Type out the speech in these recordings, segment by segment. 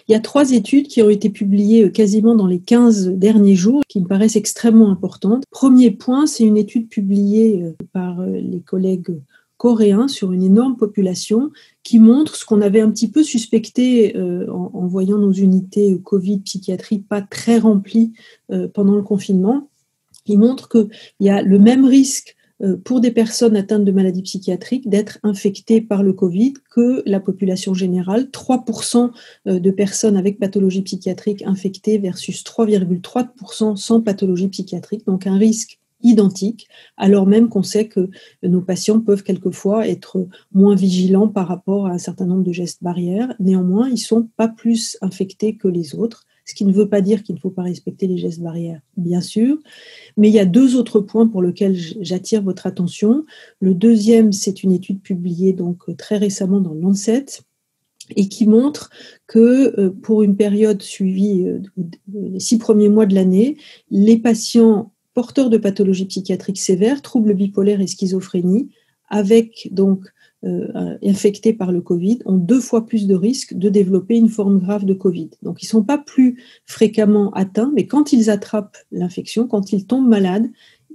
Il y a 3 études qui ont été publiées quasiment dans les 15 derniers jours, qui me paraissent extrêmement importantes. Premier point, c'est une étude publiée par les collègues coréens sur une énorme population qui montre ce qu'on avait un petit peu suspecté en voyant nos unités Covid psychiatrie pas très remplies pendant le confinement. Il montre qu'il y a le même risque pour des personnes atteintes de maladies psychiatriques d'être infectées par le Covid que la population générale. 3% de personnes avec pathologie psychiatrique infectées versus 3,3% sans pathologie psychiatrique, donc un risque identique, alors même qu'on sait que nos patients peuvent quelquefois être moins vigilants par rapport à un certain nombre de gestes barrières. Néanmoins, ils ne sont pas plus infectés que les autres, ce qui ne veut pas dire qu'il ne faut pas respecter les gestes barrières, bien sûr. Mais il y a 2 autres points pour lesquels j'attire votre attention. Le deuxième, c'est une étude publiée donc très récemment dans Lancet et qui montre que pour une période suivie les 6 premiers mois de l'année, les patients porteurs de pathologies psychiatriques sévères, troubles bipolaires et schizophrénie, avec donc infectés par le Covid, ont 2 fois plus de risques de développer une forme grave de Covid. Donc, ils ne sont pas plus fréquemment atteints, mais quand ils attrapent l'infection, quand ils tombent malades,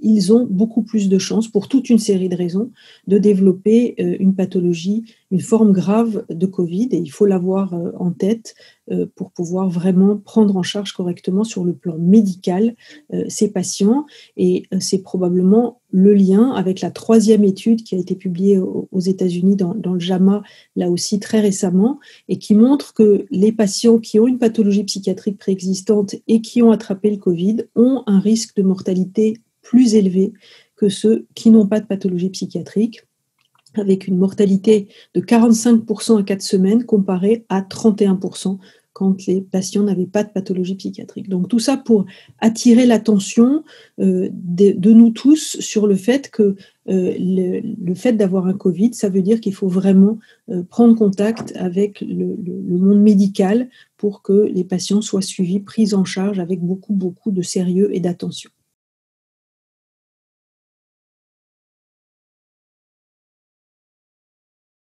ils ont beaucoup plus de chances, pour toute une série de raisons, de développer une pathologie, une forme grave de Covid. Et il faut l'avoir en tête pour pouvoir vraiment prendre en charge correctement sur le plan médical ces patients. Et c'est probablement le lien avec la 3e étude qui a été publiée aux États-Unis dans le JAMA, là aussi très récemment, et qui montre que les patients qui ont une pathologie psychiatrique préexistante et qui ont attrapé le Covid ont un risque de mortalité plus élevé que ceux qui n'ont pas de pathologie psychiatrique, avec une mortalité de 45% à 4 semaines comparée à 31% quand les patients n'avaient pas de pathologie psychiatrique. Donc tout ça pour attirer l'attention de nous tous sur le fait que le fait d'avoir un Covid, ça veut dire qu'il faut vraiment prendre contact avec le monde médical pour que les patients soient suivis, pris en charge avec beaucoup de sérieux et d'attention.